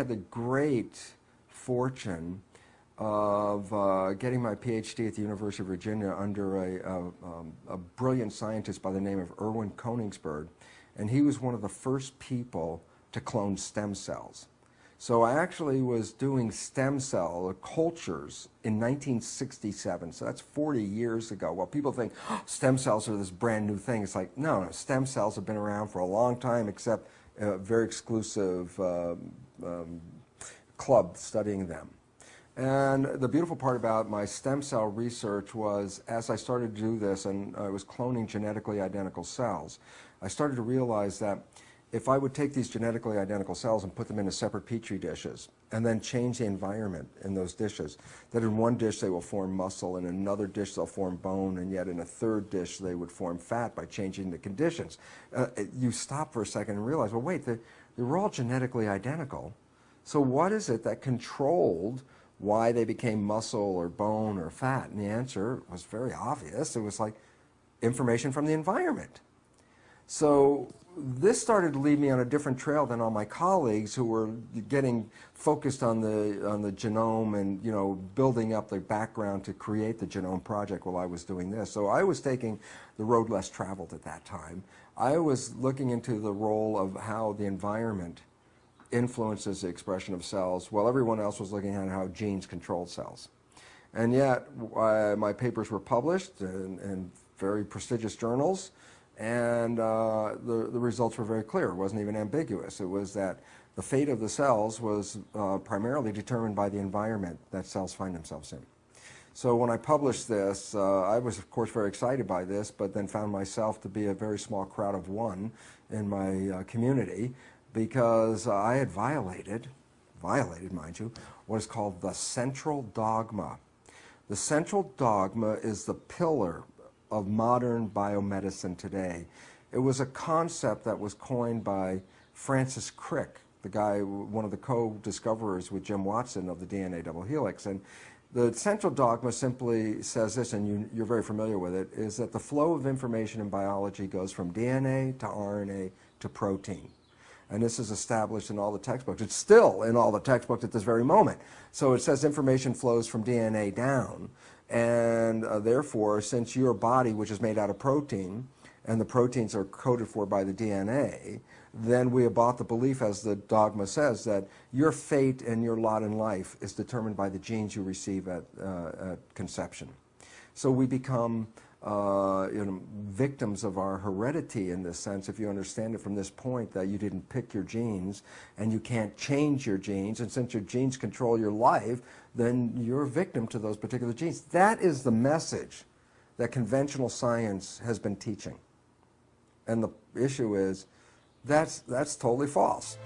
had the great fortune of getting my PhD at the University of Virginia under a brilliant scientist by the name of Erwin Koenigsberg, and he was one of the first people to clone stem cells. So I actually was doing stem cell cultures in 1967, so that's 40 years ago. Well, people think, oh, stem cells are this brand new thing. It's like, no, stem cells have been around for a long time, except a very exclusive club studying them. And the beautiful part about my stem cell research was, as I started to do this, and I was cloning genetically identical cells, I started to realize that if I would take these genetically identical cells and put them into separate petri dishes and then change the environment in those dishes, that in one dish they will form muscle, in another dish they'll form bone, and yet in a third dish they would form fat by changing the conditions. You stop for a second and realize, well, wait, they were all genetically identical. So what is it that controlled why they became muscle or bone or fat? And the answer was very obvious. It was like information from the environment. So this started to lead me on a different trail than all my colleagues who were getting focused on the genome and, you know, building up the background to create the Genome Project while I was doing this. So I was taking the road less traveled at that time. I was looking into the role of how the environment influences the expression of cells, while everyone else was looking at how genes control cells. And yet my papers were published in very prestigious journals, and the results were very clear. It wasn't even ambiguous. It was that the fate of the cells was primarily determined by the environment that cells find themselves in. So when I published this, I was of course very excited by this, but then found myself to be a very small crowd of one in my community, because I had violated, mind you, what is called the central dogma. The central dogma is the pillar of modern biomedicine today. It was a concept that was coined by Francis Crick, the guy, one of the co-discoverers with Jim Watson of the DNA double helix. And the central dogma simply says this, and you're very familiar with it, is that the flow of information in biology goes from DNA to RNA to protein. And this is established in all the textbooks. It's still in all the textbooks at this very moment. So it says information flows from DNA down. And therefore, since your body, which is made out of protein, and the proteins are coded for by the DNA, then we have bought the belief, as the dogma says, that your fate and your lot in life is determined by the genes you receive at conception. So we become victims of our heredity in this sense, if you understand it from this point, that you didn't pick your genes and you can't change your genes, and since your genes control your life, then you're a victim to those particular genes. That is the message that conventional science has been teaching. And the issue is, that's totally false.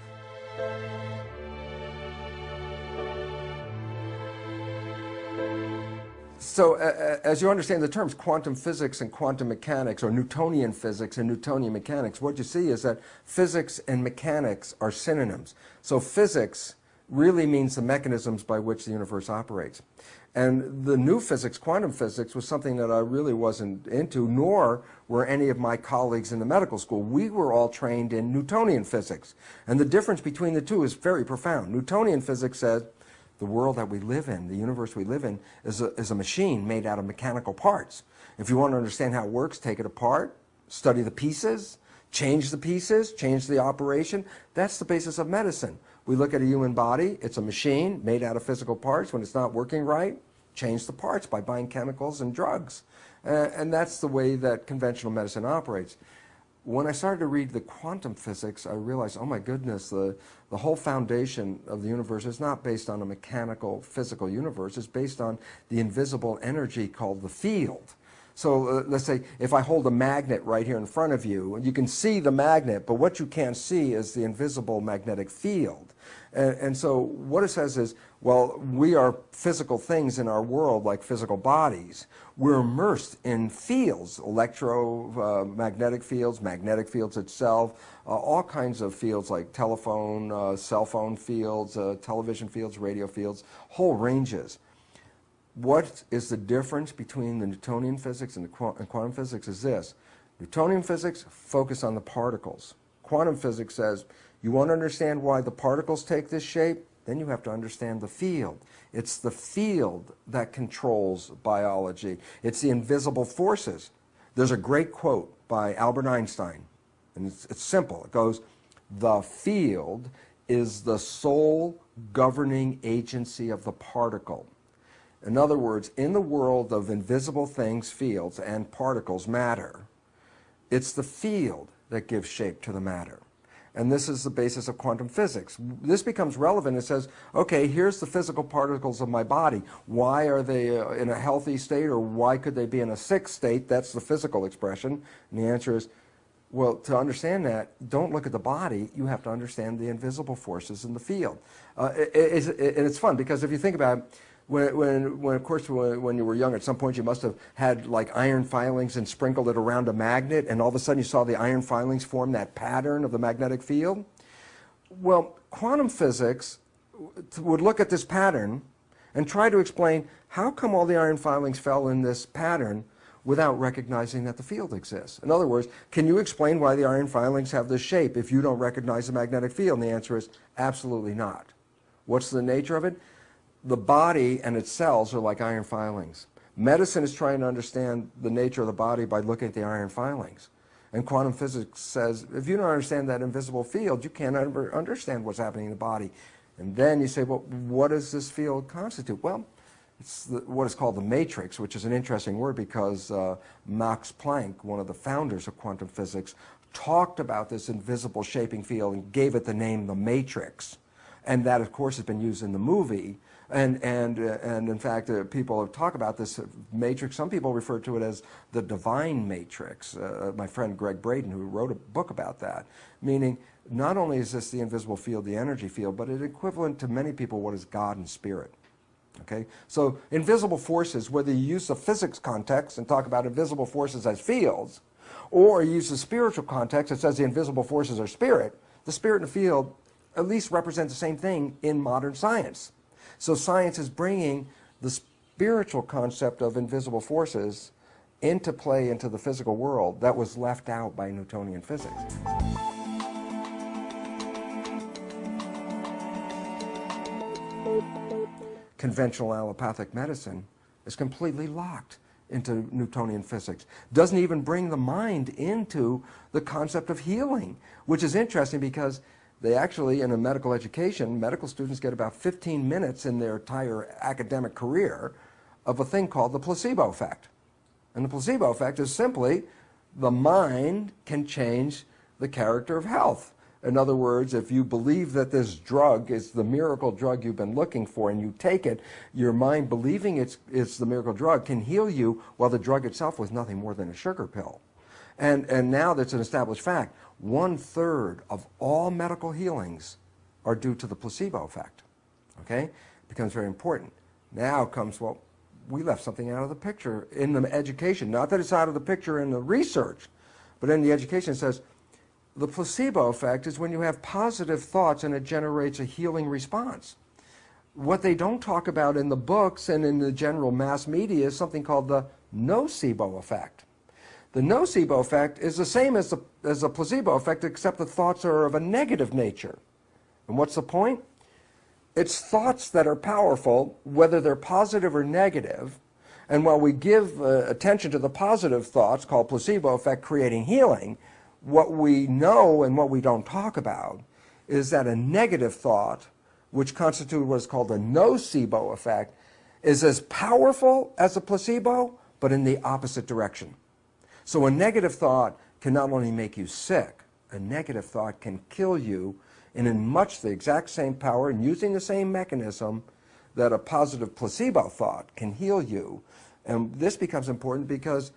So as you understand the terms quantum physics and quantum mechanics, or Newtonian physics and Newtonian mechanics, what you see is that physics and mechanics are synonyms. So physics really means the mechanisms by which the universe operates. And the new physics, quantum physics, was something that I really wasn't into, nor were any of my colleagues in the medical school. We were all trained in Newtonian physics. And the difference between the two is very profound. Newtonian physics says the world that we live in, the universe we live in, is a machine made out of mechanical parts. If you want to understand how it works, take it apart, study the pieces, change the operation. That's the basis of medicine. We look at a human body, it's a machine made out of physical parts. When it's not working right, change the parts by buying chemicals and drugs. And that's the way that conventional medicine operates. When I started to read the quantum physics, I realized, oh my goodness, the whole foundation of the universe is not based on a mechanical, physical universe. It's based on the invisible energy called the field. So let's say if I hold a magnet right here in front of you, and you can see the magnet, but what you can't see is the invisible magnetic field. And so what it says is, well, we are physical things in our world, like physical bodies. We're immersed in fields, electromagnetic fields, magnetic fields itself, all kinds of fields like telephone, cell phone fields, television fields, radio fields, whole ranges. What is the difference between the Newtonian physics and quantum physics is this. Newtonian physics focus on the particles. Quantum physics says, you want to understand why the particles take this shape? Then you have to understand the field. It's the field that controls biology. It's the invisible forces. There's a great quote by Albert Einstein, and it's simple. It goes, the field is the sole governing agency of the particle. In other words, in the world of invisible things, fields, and particles, matter, it's the field that gives shape to the matter. And this is the basis of quantum physics. This becomes relevant. It says, okay, here's the physical particles of my body. Why are they in a healthy state, or why could they be in a sick state? That's the physical expression. And the answer is, well, to understand that, don't look at the body. You have to understand the invisible forces in the field. And it's fun, because if you think about it, of course, when you were young, at some point you must have had like iron filings and sprinkled it around a magnet, and all of a sudden you saw the iron filings form that pattern of the magnetic field. Well, quantum physics would look at this pattern and try to explain how come all the iron filings fell in this pattern without recognizing that the field exists. In other words, can you explain why the iron filings have this shape if you don't recognize the magnetic field? And the answer is absolutely not. What's the nature of it? The body and its cells are like iron filings. Medicine is trying to understand the nature of the body by looking at the iron filings. And quantum physics says, if you don't understand that invisible field, you can't understand what's happening in the body. And then you say, well, what does this field constitute? Well, it's what is called the matrix, which is an interesting word because Max Planck, one of the founders of quantum physics, talked about this invisible shaping field and gave it the name the matrix. And that, of course, has been used in the movie. And in fact, people have talked about this matrix. Some people refer to it as the divine matrix. My friend Greg Braden, who wrote a book about that, meaning not only is this the invisible field, the energy field, but it's equivalent to many people what is God and spirit. Okay? So invisible forces, whether you use the physics context and talk about invisible forces as fields, or you use the spiritual context that says the invisible forces are spirit, the spirit and the field at least represent the same thing in modern science. So science is bringing the spiritual concept of invisible forces into play into the physical world that was left out by Newtonian physics. Conventional allopathic medicine is completely locked into Newtonian physics. Doesn't even bring the mind into the concept of healing, which is interesting because they actually, in a medical education, medical students get about 15 minutes in their entire academic career of a thing called the placebo effect. And the placebo effect is simply the mind can change the character of health. In other words, if you believe that this drug is the miracle drug you've been looking for and you take it, your mind believing it's the miracle drug can heal you, while the drug itself was nothing more than a sugar pill. And now that's an established fact. 1/3 of all medical healings are due to the placebo effect. Okay? It becomes very important. Now comes, well, we left something out of the picture in the education. Not that it's out of the picture in the research, but in the education it says the placebo effect is when you have positive thoughts and it generates a healing response. What they don't talk about in the books and in the general mass media is something called the nocebo effect. The nocebo effect is the same as the placebo effect, except the thoughts are of a negative nature. And what's the point? It's thoughts that are powerful, whether they're positive or negative. And while we give attention to the positive thoughts, called placebo effect, creating healing, what we know and what we don't talk about is that a negative thought, which constitutes what is called a nocebo effect, is as powerful as a placebo, but in the opposite direction. So a negative thought can not only make you sick, a negative thought can kill you, and in much the exact same power and using the same mechanism that a positive placebo thought can heal you. And this becomes important because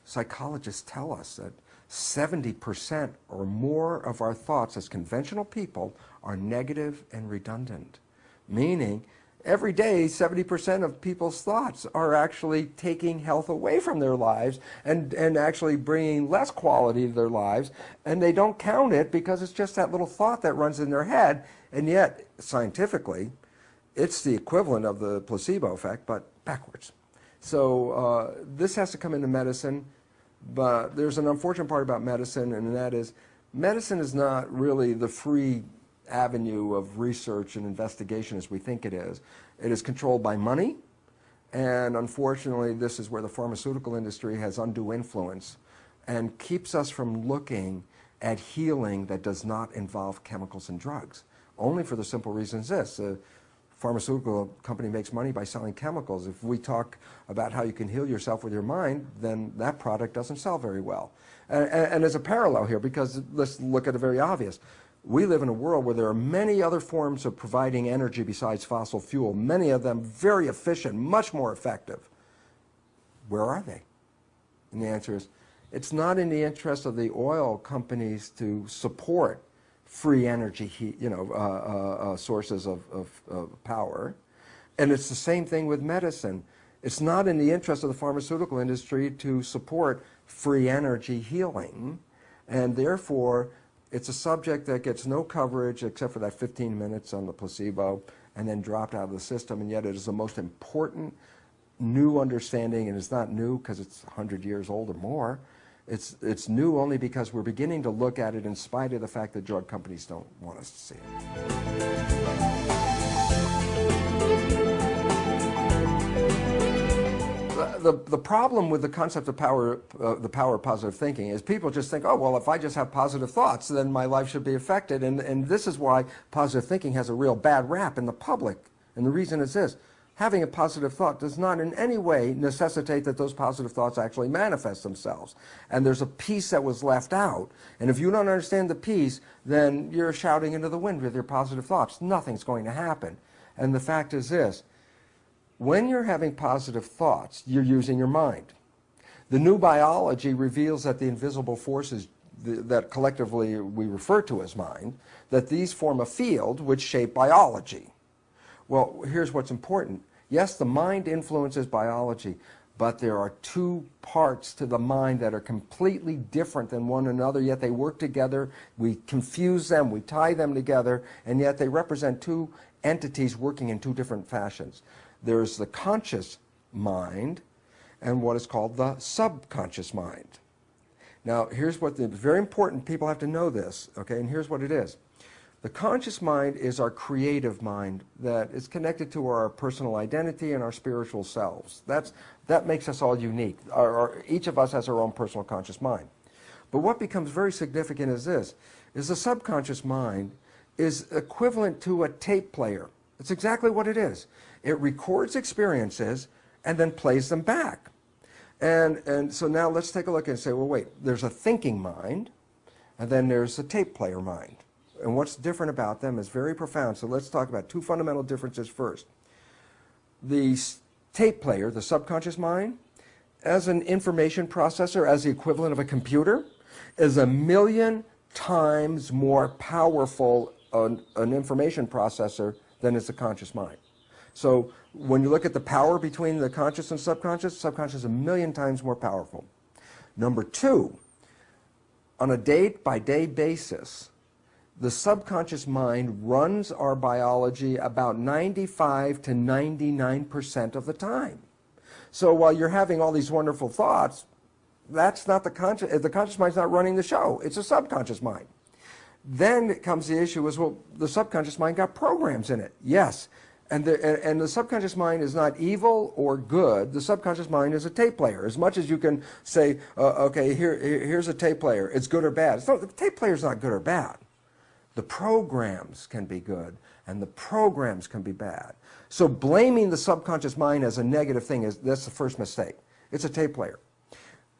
psychologists tell us that 70% or more of our thoughts as conventional people are negative and redundant, meaning every day, 70% of people's thoughts are actually taking health away from their lives and actually bringing less quality to their lives, and they don't count it because it's just that little thought that runs in their head, and yet, scientifically, it's the equivalent of the placebo effect, but backwards. So this has to come into medicine, but there's an unfortunate part about medicine, and that is medicine is not really the free avenue of research and investigation as we think it is. It is controlled by money, and unfortunately this is where the pharmaceutical industry has undue influence and keeps us from looking at healing that does not involve chemicals and drugs. Only for the simple reason is this: a pharmaceutical company makes money by selling chemicals. If we talk about how you can heal yourself with your mind, then that product doesn't sell very well. And there's a parallel here, because let's look at the very obvious. We live in a world where there are many other forms of providing energy besides fossil fuel, many of them very efficient, much more effective. Where are they? And the answer is, it's not in the interest of the oil companies to support free energy, sources of power. And it's the same thing with medicine. It's not in the interest of the pharmaceutical industry to support free energy healing. And therefore, it's a subject that gets no coverage except for that 15 minutes on the placebo and then dropped out of the system. And yet it is the most important new understanding, and it's not new because it's 100 years old or more. It's new only because we're beginning to look at it in spite of the fact that drug companies don't want us to see it. The problem with the concept of power, the power of positive thinking, is people just think, oh, well, if I just have positive thoughts, then my life should be affected. And this is why positive thinking has a real bad rap in the public. And the reason is this: having a positive thought does not in any way necessitate that those positive thoughts actually manifest themselves. And there's a piece that was left out. And if you don't understand the piece, then you're shouting into the wind with your positive thoughts. Nothing's going to happen. And the fact is this: when you're having positive thoughts, you're using your mind. The new biology reveals that the invisible forces that collectively we refer to as mind, that these form a field which shape biology. Well, here's what's important. Yes, the mind influences biology, but there are two parts to the mind that are completely different than one another, yet they work together. We confuse them, we tie them together, and yet they represent two entities working in two different fashions. There's the conscious mind and what is called the subconscious mind. Now, here's what very important, people have to know this, okay, and here's what it is. The conscious mind is our creative mind that is connected to our personal identity and our spiritual selves. That makes us all unique. Each of us has our own personal conscious mind. But what becomes very significant is this: is the subconscious mind is equivalent to a tape player. It's exactly what it is. It records experiences and then plays them back. And so now let's take a look and say, well, wait, there's a thinking mind, and then there's a tape player mind. And what's different about them is very profound. So let's talk about two fundamental differences first. The tape player, the subconscious mind, as an information processor, as the equivalent of a computer, is 1,000,000 times more powerful an information processor than is the conscious mind. So when you look at the power between the conscious and subconscious is 1,000,000 times more powerful. Number two, on a day-by-day basis, the subconscious mind runs our biology about 95 to 99% of the time. So while you're having all these wonderful thoughts, that's not the conscious mind's not running the show. It's a subconscious mind. Then comes the issue is, well, the subconscious mind got programs in it. Yes. And the subconscious mind is not evil or good. The subconscious mind is a tape player. As much as you can say, okay, here's a tape player. It's good or bad. The tape player is not good or bad. The programs can be good, and the programs can be bad. So blaming the subconscious mind as a negative thing, that's the first mistake. It's a tape player.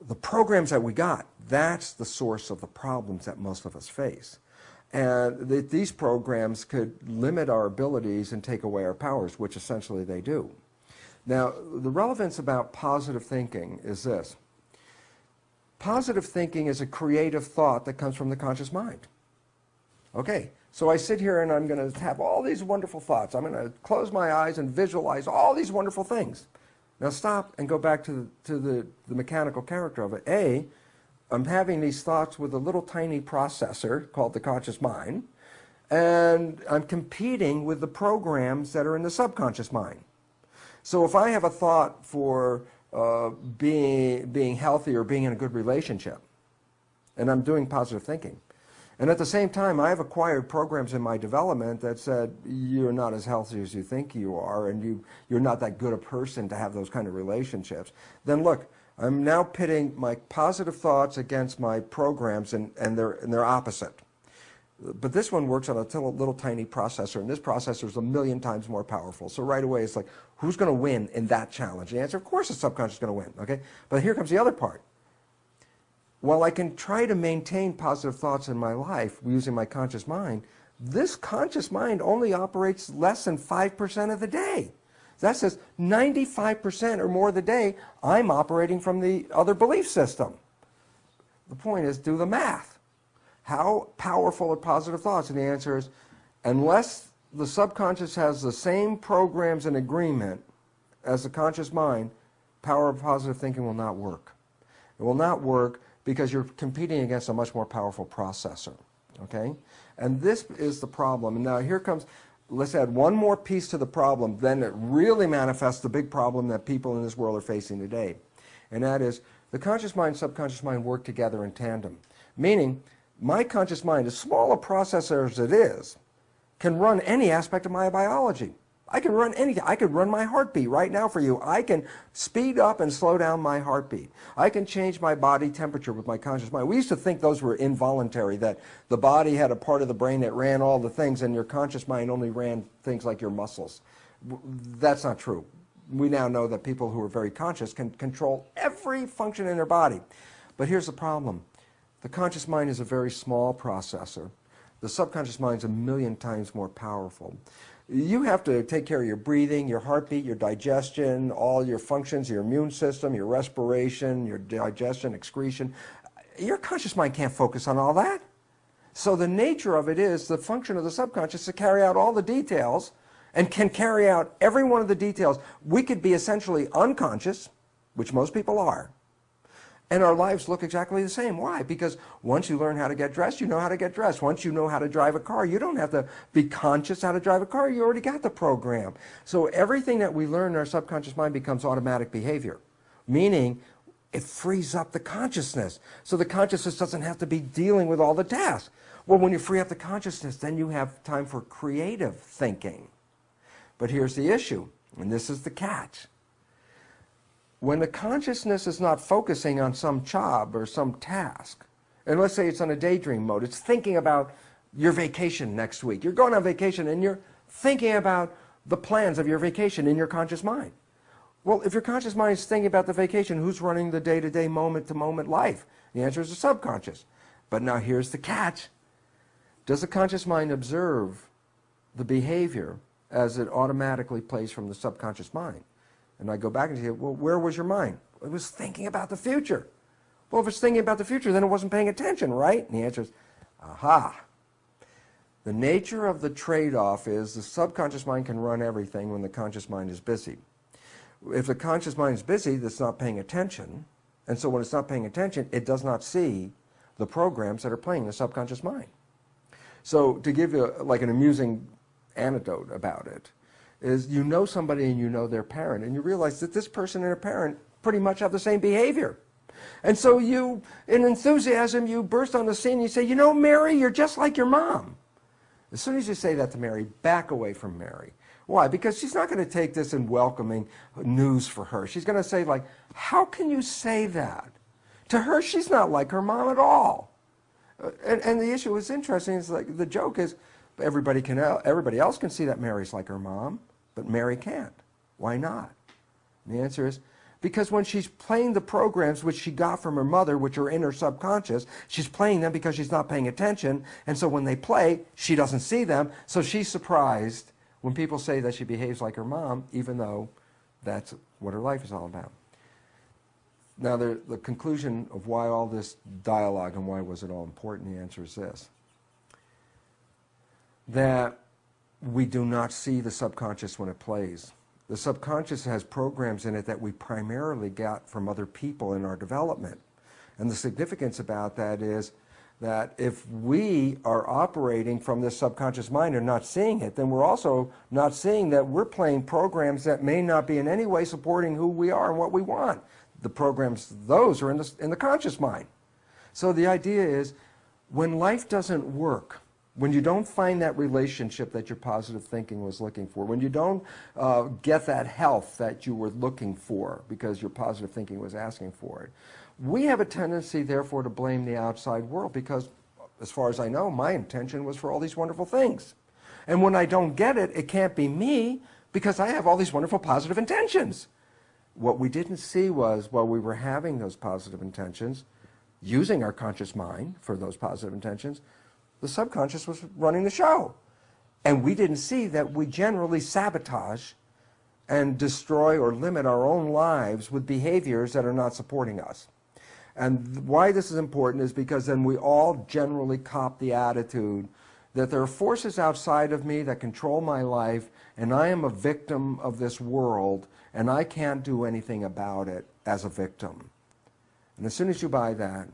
The programs that we got, that's the source of the problems that most of us face. And these programs could limit our abilities and take away our powers, which essentially they do. Now, the relevance about positive thinking is this. Positive thinking is a creative thought that comes from the conscious mind. Okay, so I sit here and I'm going to have all these wonderful thoughts. I'm going to close my eyes and visualize all these wonderful things. Now stop and go back to the mechanical character of it. I'm having these thoughts with a little tiny processor called the conscious mind, and I'm competing with the programs that are in the subconscious mind. So if I have a thought for being healthy or being in a good relationship, and I'm doing positive thinking, And at the same time, I have acquired programs in my development that said, you're not as healthy as you think you are, and you're not that good a person to have those kind of relationships. Then look, I'm now pitting my positive thoughts against my programs, and they're opposite. But this one works on a little tiny processor, and this processor is 1,000,000 times more powerful. So right away, it's like, who's going to win in that challenge? The answer, of course, the subconscious is going to win. Okay, but here comes the other part. While I can try to maintain positive thoughts in my life using my conscious mind, this conscious mind only operates less than 5% of the day. That says 95% or more of the day, I'm operating from the other belief system. The point is, do the math. How powerful are positive thoughts? And the answer is, unless the subconscious has the same programs in agreement as the conscious mind, power of positive thinking will not work. It will not work because you're competing against a much more powerful processor. Okay? And this is the problem. And now here comes, let's add one more piece to the problem, then it really manifests the big problem that people in this world are facing today. And that is, the conscious mind and subconscious mind work together in tandem. Meaning, my conscious mind, as small a processor as it is, can run any aspect of my biology. I can run anything. I could run my heartbeat right now for you. I can speed up and slow down my heartbeat. I can change my body temperature with my conscious mind. We used to think those were involuntary, that the body had a part of the brain that ran all the things and your conscious mind only ran things like your muscles. That's not true. We now know that people who are very conscious can control every function in their body. But here's the problem. The conscious mind is a very small processor. The subconscious mind is 1,000,000 times more powerful. You have to take care of your breathing, your heartbeat, your digestion, all your functions, your immune system, your respiration, your digestion, excretion. Your conscious mind can't focus on all that. So the nature of it is the function of the subconscious to carry out all the details and can carry out every one of the details. We could be essentially unconscious, which most people are, and our lives look exactly the same. Why? Because once you learn how to get dressed, you know how to get dressed. Once you know how to drive a car, you don't have to be conscious how to drive a car. You already got the program. So everything that we learn in our subconscious mind becomes automatic behavior, meaning it frees up the consciousness. So the consciousness doesn't have to be dealing with all the tasks. Well, when you free up the consciousness, then you have time for creative thinking. But here's the issue, and this is the catch. When the consciousness is not focusing on some job or some task, and let's say it's on a daydream mode, it's thinking about your vacation next week. You're going on vacation and you're thinking about the plans of your vacation in your conscious mind. Well, if your conscious mind is thinking about the vacation, who's running the day-to-day, moment-to-moment life? The answer is the subconscious. But now here's the catch. Does the conscious mind observe the behavior as it automatically plays from the subconscious mind? And I go back and say, well, where was your mind? It was thinking about the future. Well, if it's thinking about the future, then it wasn't paying attention, right? And the answer is, aha. The nature of the trade-off is the subconscious mind can run everything when the conscious mind is busy. If the conscious mind is busy, it's not paying attention. And so when it's not paying attention, it does not see the programs that are playing in the subconscious mind. So to give you like an amusing anecdote about it, is you know somebody and you know their parent, and you realize that this person and their parent pretty much have the same behavior. And so you, in enthusiasm, you burst on the scene and you say, you know, Mary, you're just like your mom. As soon as you say that to Mary, back away from Mary. Why? Because she's not going to take this in welcoming news for her. She's going to say, like, how can you say that? To her, she's not like her mom at all. And the issue is interesting. Is like the joke is, everybody else can see that Mary's like her mom, but Mary can't. Why not? And the answer is because when she's playing the programs which she got from her mother, which are in her subconscious, she's playing them because she's not paying attention, and so when they play, she doesn't see them, so she's surprised when people say that she behaves like her mom, even though that's what her life is all about. Now, the conclusion of why all this dialogue and why was it all important, the answer is this. That we do not see the subconscious when it plays. The subconscious has programs in it that we primarily got from other people in our development. And the significance about that is that if we are operating from this subconscious mind and not seeing it, then we're also not seeing that we're playing programs that may not be in any way supporting who we are and what we want. The programs, those are in the conscious mind. So the idea is, When life doesn't work, when you don't find that relationship that your positive thinking was looking for, when you don't get that health that you were looking for because your positive thinking was asking for it, we have a tendency, therefore, to blame the outside world because, as far as I know, my intention was for all these wonderful things. And when I don't get it, it can't be me because I have all these wonderful positive intentions. What we didn't see was, while we were having those positive intentions, using our conscious mind for those positive intentions, the subconscious was running the show. And we didn't see that we generally sabotage and destroy or limit our own lives with behaviors that are not supporting us. And why this is important is because then we all generally cop the attitude that there are forces outside of me that control my life, and I am a victim of this world, and I can't do anything about it as a victim. And as soon as you buy that,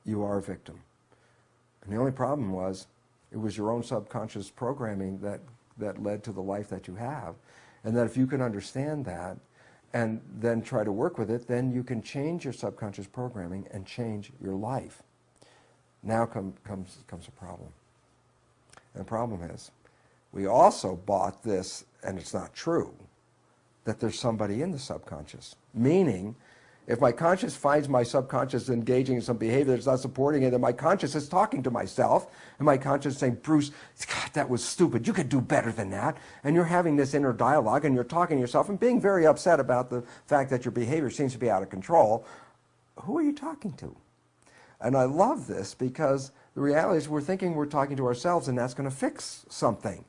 you are a victim. And the only problem was, it was your own subconscious programming that led to the life that you have. And that if you can understand that, and then try to work with it, then you can change your subconscious programming and change your life. Now comes a problem. And the problem is, we also bought this, and it's not true, that there's somebody in the subconscious. Meaning, if my conscious finds my subconscious engaging in some behavior that's not supporting it, then my conscious is talking to myself, and my conscious is saying, Bruce, God, that was stupid. You could do better than that. And you're having this inner dialogue, and you're talking to yourself and being very upset about the fact that your behavior seems to be out of control. Who are you talking to? And I love this because the reality is we're thinking we're talking to ourselves, and that's going to fix something.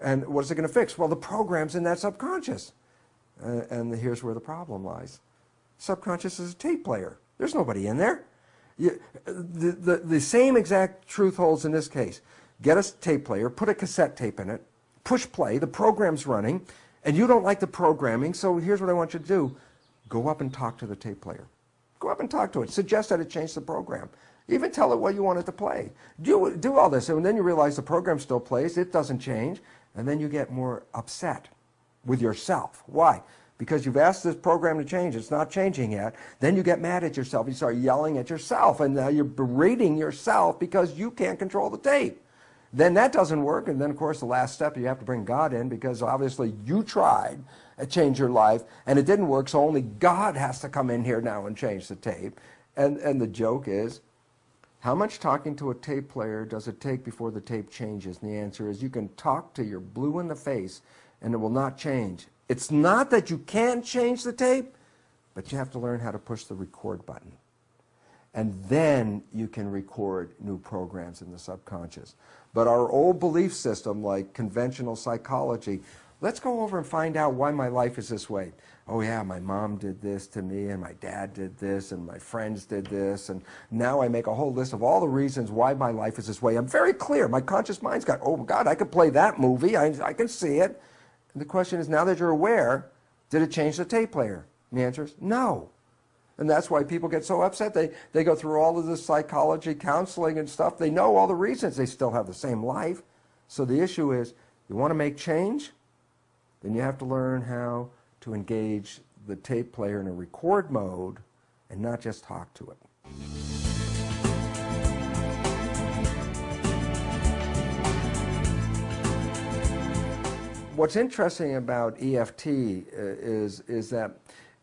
And what is it going to fix? Well, the program's in that subconscious. And here's where the problem lies. Subconscious is a tape player. There's nobody in there. The same exact truth holds in this case. Get a tape player, put a cassette tape in it, push play, the program's running, and you don't like the programming, so here's what I want you to do. Go up and talk to the tape player. Go up and talk to it. Suggest that it change the program. Even tell it what you want it to play. Do all this, and then you realize the program still plays, it doesn't change, and then you get more upset with yourself. Why? Because you've asked this program to change, it's not changing yet. Then you get mad at yourself, you start yelling at yourself, and now you're berating yourself because you can't control the tape. Then that doesn't work, and then of course the last step, you have to bring God in because obviously you tried to change your life and it didn't work, so only God has to come in here now and change the tape. And the joke is, how much talking to a tape player does it take before the tape changes? And the answer is, you can talk to your blue in the face and it will not change. It's not that you can't change the tape, but you have to learn how to push the record button. And then you can record new programs in the subconscious. But our old belief system, like conventional psychology, let's go over and find out why my life is this way. Oh yeah, my mom did this to me, and my dad did this, and my friends did this, and now I make a whole list of all the reasons why my life is this way. I'm very clear. My conscious mind's got, oh God, I could play that movie. I can see it. And the question is, now that you're aware, did it change the tape player? And the answer is no. And that's why people get so upset. They go through all of this psychology, counseling and stuff. They know all the reasons. They still have the same life. So the issue is, you want to make change? Then you have to learn how to engage the tape player in a record mode and not just talk to it. What's interesting about EFT is that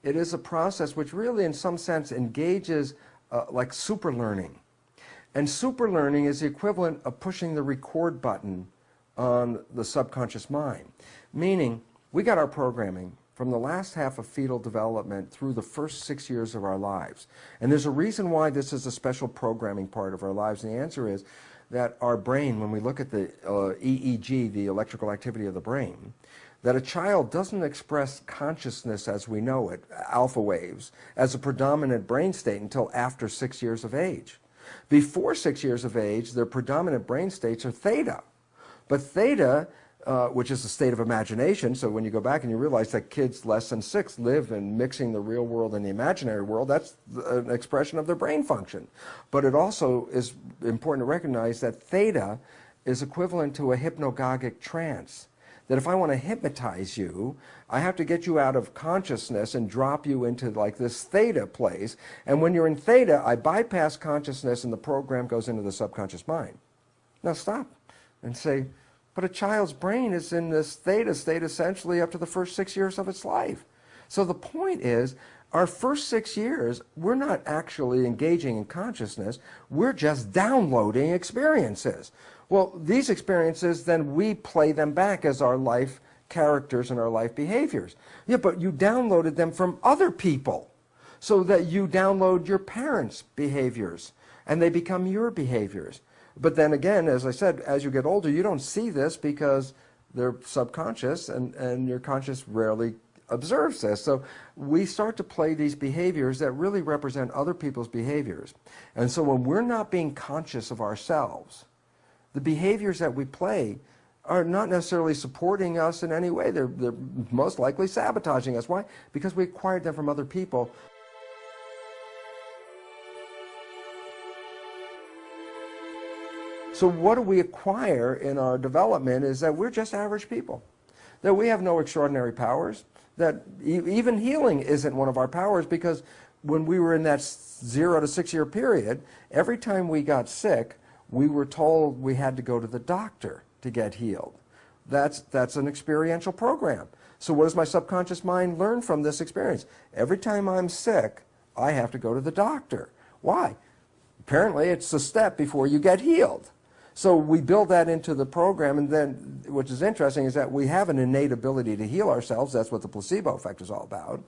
it is a process which really in some sense engages like super learning. And super learning is the equivalent of pushing the record button on the subconscious mind. Meaning, we got our programming from the last half of fetal development through the first 6 years of our lives. And there's a reason why this is a special programming part of our lives. And the answer is that our brain, when we look at the EEG, the electrical activity of the brain, that a child doesn't express consciousness as we know it, alpha waves, as a predominant brain state until after 6 years of age. Before 6 years of age, their predominant brain states are theta. But theta, which is a state of imagination, so when you go back and you realize that kids less than 6 live in mixing the real world and the imaginary world, that's an expression of their brain function. But it also is important to recognize that theta is equivalent to a hypnagogic trance. that if I want to hypnotize you, I have to get you out of consciousness and drop you into like this theta place. And when you're in theta, I bypass consciousness and the program goes into the subconscious mind. Now stop and say, but a child's brain is in this theta state essentially up to the first 6 years of its life. So the point is, our first 6 years, we're not actually engaging in consciousness. We're just downloading experiences. Well, these experiences, then we play them back as our life characters and our life behaviors. Yeah, but you downloaded them from other people, so that you download your parents' behaviors, and they become your behaviors. But then again, as I said, as you get older, you don't see this because they're subconscious, and your conscious rarely observes this. So we start to play these behaviors that really represent other people's behaviors. And so when we're not being conscious of ourselves, the behaviors that we play are not necessarily supporting us in any way. They're most likely sabotaging us. Why? Because we acquired them from other people. So what do we acquire in our development is that we're just average people, that we have no extraordinary powers, that even healing isn't one of our powers, because when we were in that 0 to 6 year period, every time we got sick, we were told we had to go to the doctor to get healed. That's an experiential program. So what does my subconscious mind learn from this experience? Every time I'm sick, I have to go to the doctor. Why? Apparently it's a step before you get healed. So we build that into the program, and then, which is interesting, is that we have an innate ability to heal ourselves. That's what the placebo effect is all about.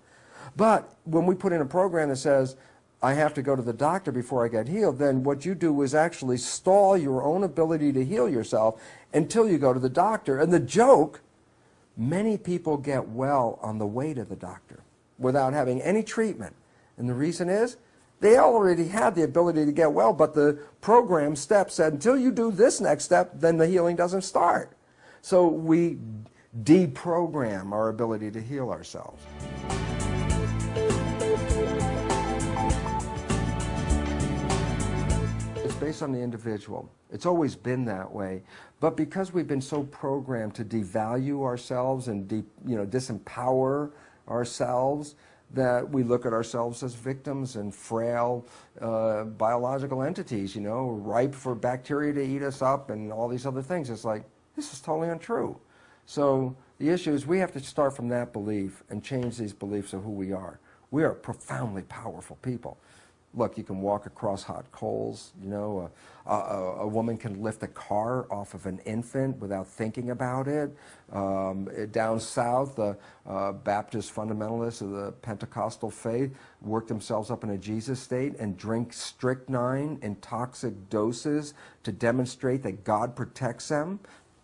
But when we put in a program that says, I have to go to the doctor before I get healed, then what you do is actually stall your own ability to heal yourself until you go to the doctor. And the joke, many people get well on the way to the doctor without having any treatment. And the reason is, they already had the ability to get well, but the program step said, until you do this next step, then the healing doesn't start. So we deprogram our ability to heal ourselves. It's based on the individual. It's always been that way. But because we've been so programmed to devalue ourselves and disempower ourselves, that we look at ourselves as victims and frail biological entities, ripe for bacteria to eat us up and all these other things. It's like, this is totally untrue. So the issue is we have to start from that belief and change these beliefs of who we are. We are profoundly powerful people. Look, you can walk across hot coals, a woman can lift a car off of an infant without thinking about it. Down south, the Baptist fundamentalists of the Pentecostal faith work themselves up in a Jesus state and drink strychnine in toxic doses to demonstrate that God protects them.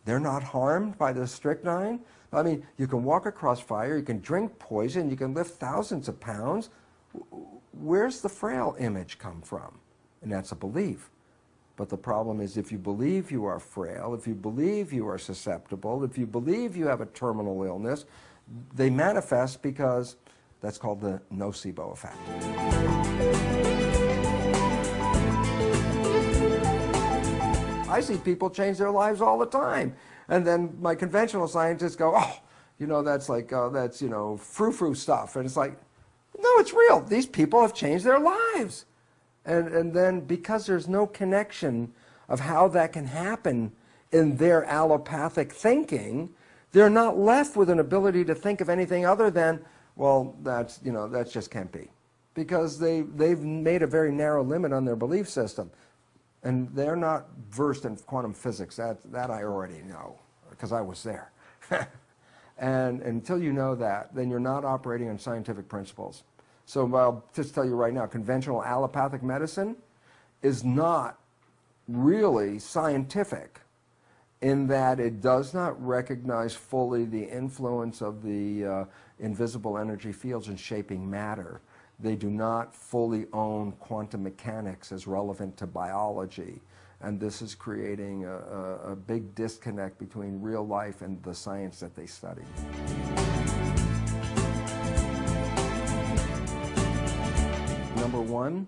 They're not harmed by the strychnine. I mean, you can walk across fire, you can drink poison, you can lift thousands of pounds. Where's the frail image come from? And that's a belief. But the problem is, if you believe you are frail, if you believe you are susceptible, if you believe you have a terminal illness, they manifest because that's called the nocebo effect. I see people change their lives all the time. And then my conventional scientists go, oh, that's like, that's, frou-frou stuff. And it's like, no, it's real. These people have changed their lives. And then because there's no connection of how that can happen in their allopathic thinking, they're not left with an ability to think of anything other than, well, that just can't be. Because they've made a very narrow limit on their belief system. And they're not versed in quantum physics. That I already know, because I was there. And until you know that, then you're not operating on scientific principles. So I'll just tell you right now, conventional allopathic medicine is not really scientific in that it does not recognize fully the influence of the invisible energy fields in shaping matter. They do not fully own quantum mechanics as relevant to biology. And this is creating a big disconnect between real life and the science that they study. Number one,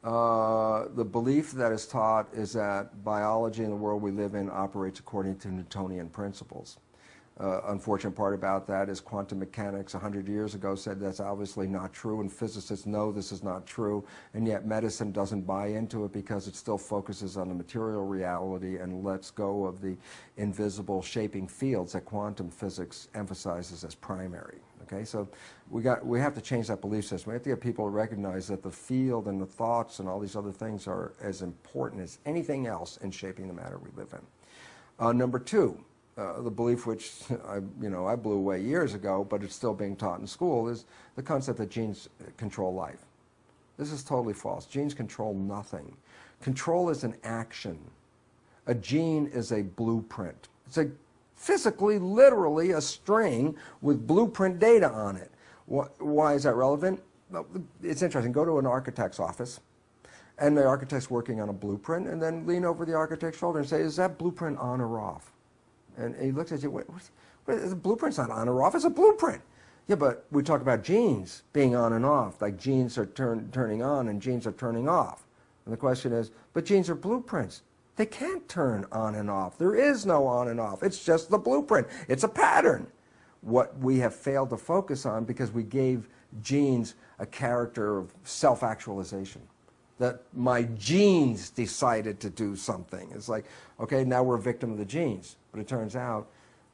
the belief that is taught is that biology in the world we live in operates according to Newtonian principles. Unfortunate part about that is quantum mechanics 100 years ago said that's obviously not true, and physicists know this is not true, and yet medicine doesn't buy into it because it still focuses on the material reality and lets go of the invisible shaping fields that quantum physics emphasizes as primary. Okay, so we have to change that belief system. We have to get people to recognize that the field and the thoughts and all these other things are as important as anything else in shaping the matter we live in. Number two, the belief which I blew away years ago, but it's still being taught in school, is the concept that genes control life. This is totally false. Genes control nothing. Control is an action. A gene is a blueprint. It's a physically, literally a string with blueprint data on it. Why is that relevant? Well, it's interesting. Go to an architect's office, and the architect's working on a blueprint, and then lean over the architect's shoulder and say, is that blueprint on or off? And he looks at you, the blueprint's not on or off, it's a blueprint. Yeah, but we talk about genes being on and off, like genes are turning on and genes are turning off. And the question is, but genes are blueprints. They can't turn on and off. There is no on and off. It's just the blueprint. It's a pattern. What we have failed to focus on because we gave genes a character of self-actualization. That my genes decided to do something. It's like, okay, now we're a victim of the genes. But it turns out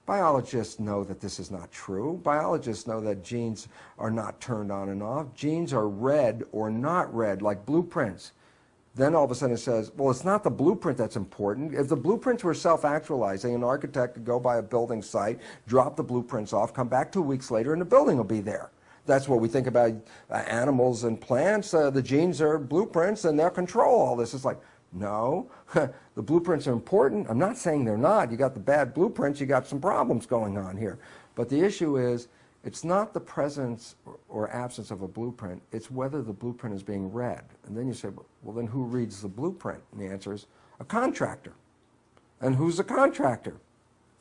biologists know that this is not true. Biologists know that genes are not turned on and off. Genes are read or not read, like blueprints. Then all of a sudden it says, well, it's not the blueprint that's important. If the blueprints were self-actualizing, an architect could go by a building site, drop the blueprints off, come back 2 weeks later, and the building will be there. That's what we think about animals and plants. The genes are blueprints, and they'll control all this. It's like, no, the blueprints are important. I'm not saying they're not. You got the bad blueprints, you got some problems going on here. But the issue is, it's not the presence or absence of a blueprint, it's whether the blueprint is being read. And then you say, well, then who reads the blueprint? And the answer is a contractor. And who's the contractor?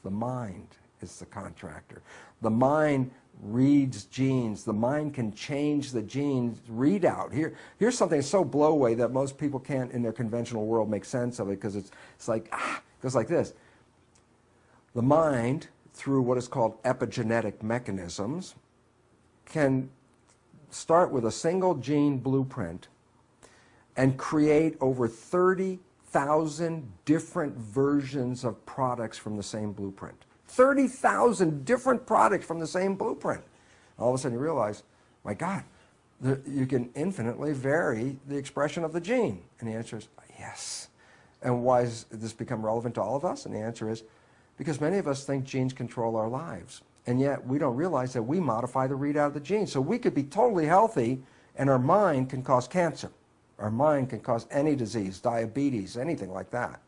The mind is the contractor. The mind reads genes. The mind can change the genes readout. Here's something so blow away that most people can't in their conventional world make sense of it, because it's like, it goes like this. The mind, through what is called epigenetic mechanisms, can start with a single gene blueprint and create over 30,000 different versions of products from the same blueprint. 30,000 different products from the same blueprint. All of a sudden you realize, my God, you can infinitely vary the expression of the gene. And the answer is yes. And why has this become relevant to all of us? And the answer is because many of us think genes control our lives. And yet we don't realize that we modify the readout of the gene. So we could be totally healthy and our mind can cause cancer. Our mind can cause any disease, diabetes, anything like that.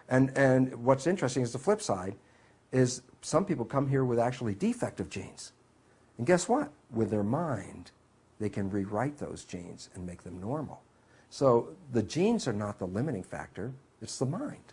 And what's interesting is the flip side is some people come here with actually defective genes. And guess what? With their mind, they can rewrite those genes and make them normal. So the genes are not the limiting factor, it's the mind.